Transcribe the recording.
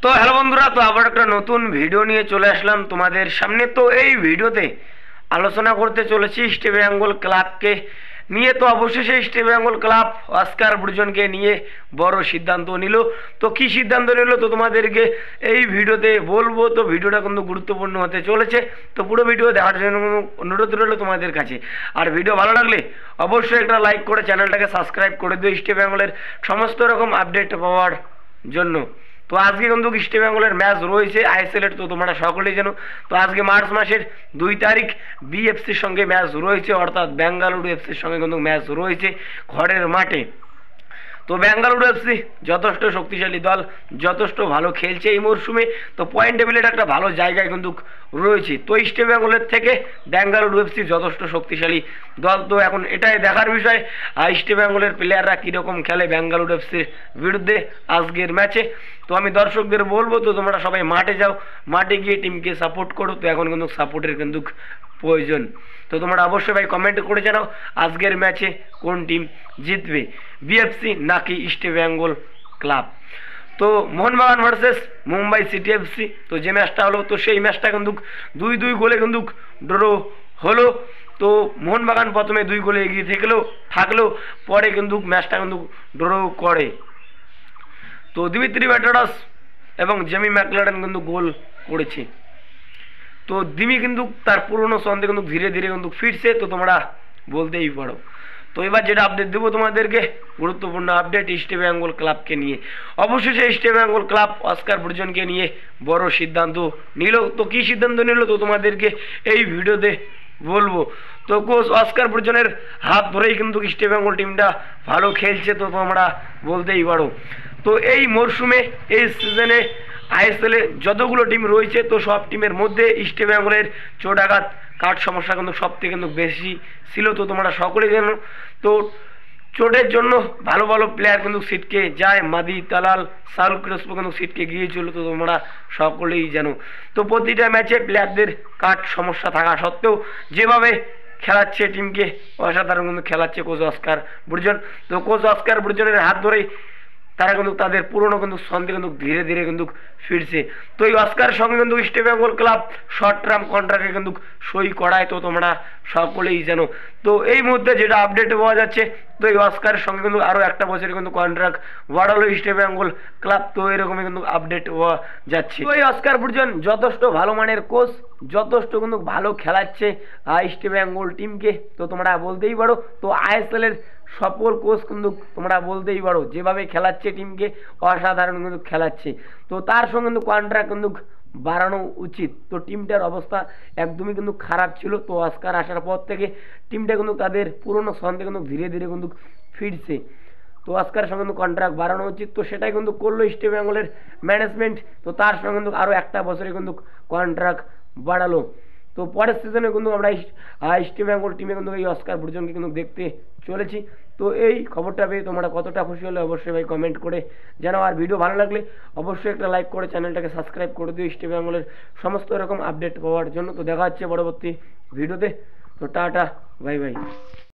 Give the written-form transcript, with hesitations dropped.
তো হ্যালো বন্ধুরা, তো আবার একটা নতুন ভিডিও নিয়ে চলে আসলাম তোমাদের সামনে। তো এই ভিডিওতে আলোচনা করতে চলেছি ইস্ট বেঙ্গল ক্লাবকে নিয়ে। তো অবশেষে ইস্ট বেঙ্গল ক্লাব অস্কার ব্রুজনকে নিয়ে বড় সিদ্ধান্ত নিল। তো কি সিদ্ধান্ত নিল তো তোমাদেরকে এই ভিডিওতে বলবো। তো ভিডিওটা কিন্তু গুরুত্বপূর্ণ হতে চলেছে, তো পুরো ভিডিও দেখার জন্য অনুরোধ রইল তোমাদের কাছে। আর ভিডিও ভালো লাগলে অবশ্যই একটা লাইক করে চ্যানেলটাকে সাবস্ক্রাইব করে দিও ইস্ট বেঙ্গলের সমস্ত রকম আপডেট পাওয়ার জন্য। তো আজকে কিন্তু ইস্ট বেঙ্গলের ম্যাচ রয়েছে আইএসএলের, তো তোমরা সকলেই জানো। তো আজকে মার্চ মাসের 2 তারিখ বিএফসির সঙ্গে ম্যাচ রয়েছে, অর্থাৎ বেঙ্গালুরু এফসির সঙ্গে কিন্তু ম্যাচ রয়েছে ঘরের মাঠে। তো বেঙ্গালুরু এফসি যথেষ্ট শক্তিশালী দল, যথেষ্ট ভালো খেলছে এই মরশুমে। তো পয়েন্ট টেবিলের একটা ভালো জায়গায় কিন্তু রয়েছে। তো ইস্ট বেঙ্গলের থেকে বেঙ্গালুরু এফসি যথেষ্ট শক্তিশালী দল। তো এখন এটাই দেখার বিষয় ইস্ট বেঙ্গলের প্লেয়াররা কীরকম খেলে বেঙ্গালুরু এফসির বিরুদ্ধে আজকের ম্যাচে। তো আমি দর্শকদের বলবো, তো তোমরা সবাই মাঠে যাও, মাঠে গিয়ে টিমকে সাপোর্ট করো। তো এখন কিন্তু সাপোর্টের কিন্তু প্রয়োজন। তো তোমরা অবশ্যই ভাই কমেন্ট করে জানাও আজকের ম্যাচে কোন টিম জিতবে, বিএফসি নাকি ইস্ট বেঙ্গল ক্লাব। তো Mohun Bagan versus Mumbai City FC, তো যে ম্যাচটা হলো, তো সেই ম্যাচটা কিন্তু 2-2 গোলে কিন্তু ড্র হলো। তো মোহনবাগান প্রথমে 2 গোলে এগিয়ে থাকলেও পরে কিন্তু ম্যাচটা কিন্তু ড্র করে। তো দিমিত্রি ব্যাটারাস এবং জেমি ম্যাকলারেন কিন্তু গোল করেছে। তো দিমি কিন্তু তার পুরনো ছন্দে কিন্তু ধীরে ধীরে কিন্তু ফিরছে, তো তোমরা বলতেই পারো। তো এবার যেটা আপডেট দেবো তোমাদেরকে, গুরুত্বপূর্ণ আপডেট ইস্ট বেঙ্গল ক্লাবকে নিয়ে। অবশেষে ইস্ট বেঙ্গল ক্লাব অস্কার ব্রুজনকে নিয়ে বড় সিদ্ধান্ত নিল। তো কী সিদ্ধান্ত নিল তো তোমাদেরকে এই ভিডিওতে বলবো। তো কোচ অস্কার ব্রুজনের হাত ধরেই কিন্তু ইস্ট বেঙ্গল টিমটা ভালো খেলছে, তো তোমরা বলতেই পারো। তো এই মরশুমে এই সিজনে আইএসএলে যতগুলো টিম রয়েছে, তো সব টিমের মধ্যে ইস্ট বেঙ্গলের চোটাঘাত কাঠ সমস্যা কিন্তু সব থেকে কিন্তু বেশি ছিল, তো তোমরা সকলেই জানো। তো চোটের জন্য ভালো ভালো প্লেয়ার কিন্তু সিটকে যায়, মাদি তালাল শাহরুখ ক্রেসপো কিন্তু সিটকে গিয়েছিল, তো তোমরা সকলেই জানো। তো প্রতিটা ম্যাচে প্লেয়ারদের কাঠ সমস্যা থাকা সত্ত্বেও যেভাবে খেলাচ্ছে টিমকে অসাধারণ কিন্তু খেলাচ্ছে কোচ অস্কার ব্রুজন। তো কোচ অস্কার ব্রুজনের হাত ধরেই তারা কিন্তু তাদের পুরনো কিন্তু ছন্দে কিন্তু ধীরে ধীরে কিন্তু ফিরছে। তো এই অস্কারের সঙ্গে কিন্তু East Bengal club short term কন্ট্রাক্টে কিন্তু সই করায়, তো তোমরা সকলেই জানো। তো এই মুহূর্তে যেটা আপডেট পাওয়া যাচ্ছে, তো এই অস্কারের সঙ্গে কিন্তু আরও একটা বছরে কিন্তু কন্ট্রাক্ট বাড়ালো ইস্ট বেঙ্গল ক্লাব। তো এরকমই কিন্তু আপডেট পাওয়া যাচ্ছে। তো এই অস্কার ব্রুজন যথেষ্ট ভালো মানের কোচ, যথেষ্ট কিন্তু ভালো খেলাচ্ছে ইস্ট বেঙ্গল টিমকে, তো তোমরা বলতেই পারো। তো আইএসএলের সফল কোচ কিন্তু তোমরা বলতেই পারো, যেভাবে খেলাচ্ছে টিমকে অসাধারণ কিন্তু খেলাচ্ছে। তো তার সঙ্গে কিন্তু কন্ট্রাক্ট কিন্তু বাড়ানো উচিত। তো টিমটার অবস্থা একদমই কিন্তু খারাপ ছিল, তো অস্কার আসার পর থেকে টিমটা কিন্তু তাদের পুরনো ছন্দে কিন্তু ধীরে ধীরে কিন্তু ফিরছে। তো অস্কারের সঙ্গে কিন্তু কন্ট্রাক্ট বাড়ানো উচিত, তো সেটাই কিন্তু করলো ইস্ট বেঙ্গলের ম্যানেজমেন্ট। তো তার সঙ্গে কিন্তু আরও একটা বছরে কিন্তু কন্ট্রাক্ট বাড়ালো। তো পরের সিজনে কিন্তু আমরা ইস্ট বেঙ্গল টিমে কিন্তু এই অস্কার ব্রুজনকে কিন্তু দেখতে চলেছি। তো এই খবরটা পেয়ে তোমরা কতটা খুশি হলে অবশ্যই ভাই কমেন্ট করে জানাও। আর ভিডিও ভালো লাগলে অবশ্যই একটা লাইক করে চ্যানেলটাকে সাবস্ক্রাইব করে দিও ইস্ট বেঙ্গলের সমস্ত রকম আপডেট পাওয়ার জন্য। তো দেখা হচ্ছে পরবর্তী ভিডিওতে। তো টাটা, বাই বাই।